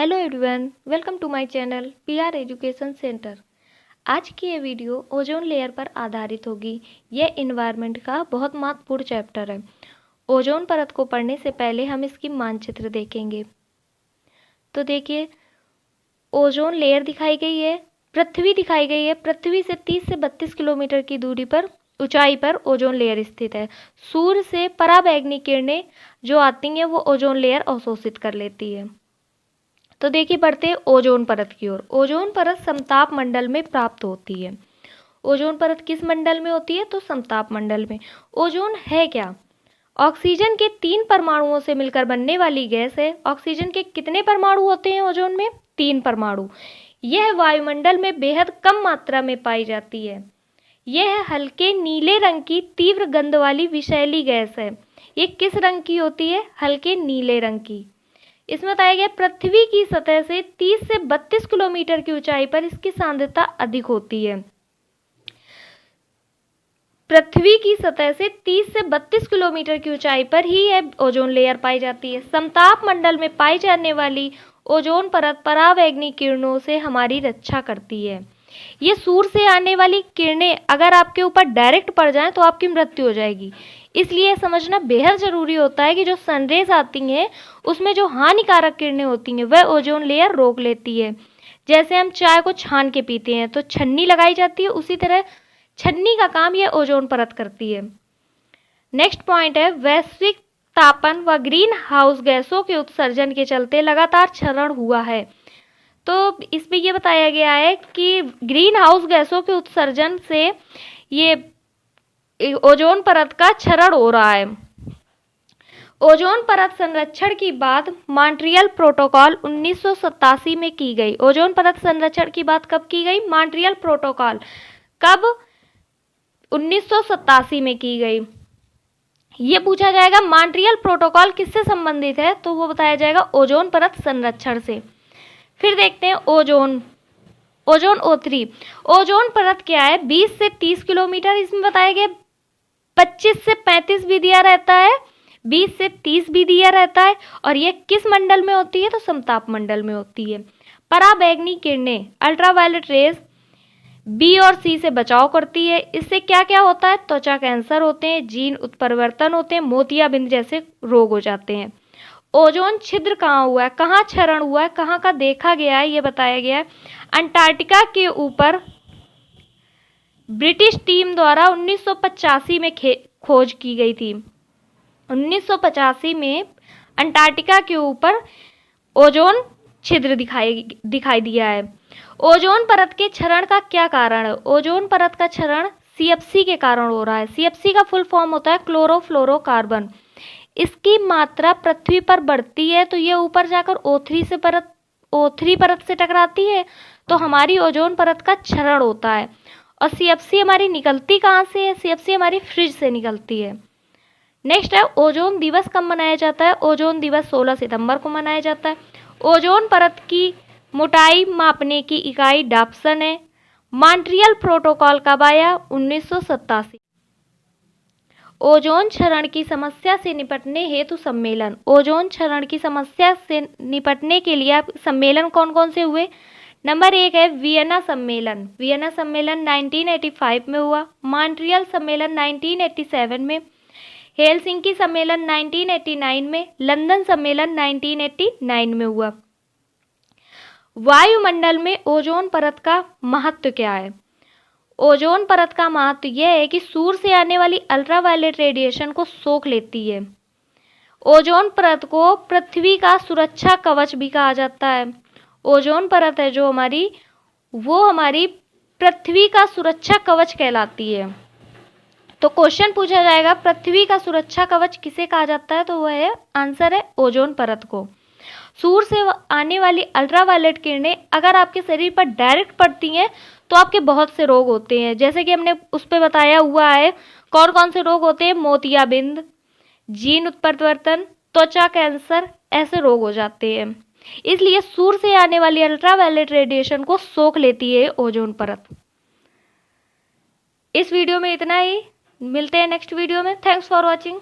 Hello everyone, welcome to my channel PR education centre. आज की ये वीडियो ओजोन लेयर पर आधारित होगी। यह इन्वायरमेंट का बहुत महत्वपूर्ण चैप्टर है। ओजोन परत को पढ़ने से पहले हम इसकी मानचित्र देखेंगे। तो देखिए, ओजोन लेयर दिखाई गई है, पृथ्वी दिखाई गई है। पृथ्वी से 30 से 32 किलोमीटर की दूरी पर ऊंचाई पर ओजोन लेयर स्थित है। सूर्य से पराबैंगनी किरणें जो आती हैं वो ओजोन लेयर अवशोषित कर लेती है। तो देखिए, बढ़ते हैं ओजोन परत की ओर। ओजोन परत समताप मंडल में प्राप्त होती है। ओजोन परत किस मंडल में होती है? तो समताप मंडल में। ओजोन है क्या? ऑक्सीजन के 3 परमाणुओं से मिलकर बनने वाली गैस है। ऑक्सीजन के कितने परमाणु होते हैं ओजोन में? 3 परमाणु। यह वायुमंडल में बेहद कम मात्रा में पाई जाती है। यह हल्के नीले रंग की तीव्र गंध वाली विषैली गैस है। ये किस रंग की होती है? हल्के नीले रंग की। इसमें बताया गया पृथ्वी की सतह से 30 से 32 किलोमीटर की ऊंचाई पर इसकी सांद्रता अधिक होती है। पृथ्वी की सतह से 30 से 32 किलोमीटर की ऊंचाई पर ही यह ओजोन लेयर पाई जाती है। समताप मंडल में पाई जाने वाली ओजोन परत पराबैंगनी किरणों से हमारी रक्षा करती है। ये सूर्य से आने वाली किरणें अगर आपके ऊपर डायरेक्ट पड़ जाएं तो आपकी मृत्यु हो जाएगी। इसलिए समझना बेहद ज़रूरी होता है कि जो सनरेज आती हैं उसमें जो हानिकारक किरणें होती हैं वह ओजोन लेयर रोक लेती है। जैसे हम चाय को छान के पीते हैं तो छन्नी लगाई जाती है, उसी तरह छन्नी का काम यह ओजोन परत करती है। नेक्स्ट पॉइंट है, वैश्विक तापन व ग्रीन हाउस गैसों के उत्सर्जन के चलते लगातार क्षरण हुआ है। तो इसमें यह बताया गया है कि ग्रीन हाउस गैसों के उत्सर्जन से ये ओजोन परत का क्षरण हो रहा है। ओजोन परत संरक्षण की बात मॉन्ट्रियल प्रोटोकॉल 1987 में की गई। ओजोन परत संरक्षण की बात कब की गई? मॉन्ट्रियल प्रोटोकॉल कब? 1987 में की गई। ये पूछा जाएगा मॉन्ट्रियल प्रोटोकॉल किससे संबंधित है, तो वो बताया जाएगा ओजोन परत संरक्षण से। फिर देखते हैं ओजोन O3। ओजोन परत क्या है? 20 से 30 किलोमीटर। इसमें बताया गया 25 से 35 भी दिया रहता है, 20 से 30 भी दिया रहता है। और यह किस मंडल में होती है? तो समताप मंडल में होती है। पराबैंगनी किरणें अल्ट्रावायलेट रेज बी और सी से बचाव करती है। इससे क्या क्या होता है? त्वचा कैंसर होते हैं, जीन उत्परिवर्तन होते हैं, मोतियाबिंद जैसे रोग हो जाते हैं। ओजोन छिद्र कहाँ हुआ है, कहाँ क्षरण हुआ है, कहाँ का देखा गया है, ये बताया गया है। अंटार्कटिका के ऊपर ब्रिटिश टीम द्वारा 1985 में खोज की गई थी। 1985 में अंटार्कटिका के ऊपर ओजोन छिद्र दिखाई दिया है। ओजोन परत के क्षरण का क्या कारण है? ओजोन परत का क्षरण CFC के कारण हो रहा है। CFC का फुल फॉर्म होता है क्लोरोफ्लोरोकार्बन। इसकी मात्रा पृथ्वी पर बढ़ती है तो ये ऊपर जाकर O3 परत से टकराती है तो हमारी ओजोन परत का क्षरण होता है। और CFC हमारी निकलती कहाँ से है? CFC हमारी फ्रिज से निकलती है। नेक्स्ट है, ओजोन दिवस कब मनाया जाता है? ओजोन दिवस 16 सितंबर को मनाया जाता है। ओजोन परत की मोटाई मापने की इकाई डाप्सन है। मॉन्ट्रियल प्रोटोकॉल कब आया? 1987। ओजोन क्षरण की समस्या से निपटने हेतु सम्मेलन। ओजोन क्षरण की समस्या से निपटने के लिए आप सम्मेलन कौन कौन से हुए? नंबर 1 है वियना सम्मेलन। वियना सम्मेलन 1985 में हुआ। मॉन्ट्रियल सम्मेलन 1987 में। हेलसिंकी सम्मेलन 1989 में। लंदन सम्मेलन 1989 में हुआ। वायुमंडल में ओजोन परत का महत्व क्या है? ओजोन परत का महत्व यह है कि सूर्य से आने वाली अल्ट्रावायलेट रेडिएशन को सोख लेती है। ओजोन परत को पृथ्वी का सुरक्षा कवच भी कहा जाता है। ओजोन परत है जो हमारी, वो हमारी पृथ्वी का सुरक्षा कवच कहलाती है। तो क्वेश्चन पूछा जाएगा पृथ्वी का सुरक्षा कवच किसे कहा जाता है, तो वह है, आंसर है ओजोन परत को। सूर्य से आने वाली अल्ट्रावायलेट किरणें अगर आपके शरीर पर डायरेक्ट पड़ती हैं तो आपके बहुत से रोग होते हैं। जैसे कि हमने उस पर बताया हुआ है कौन कौन से रोग होते हैं? मोतियाबिंद, जीन उत्परिवर्तन, त्वचा कैंसर, ऐसे रोग हो जाते हैं। इसलिए सूर्य से आने वाली अल्ट्रावायलेट रेडिएशन को सोख लेती है ओजोन परत। इस वीडियो में इतना ही, मिलते हैं नेक्स्ट वीडियो में। Thanks for watching.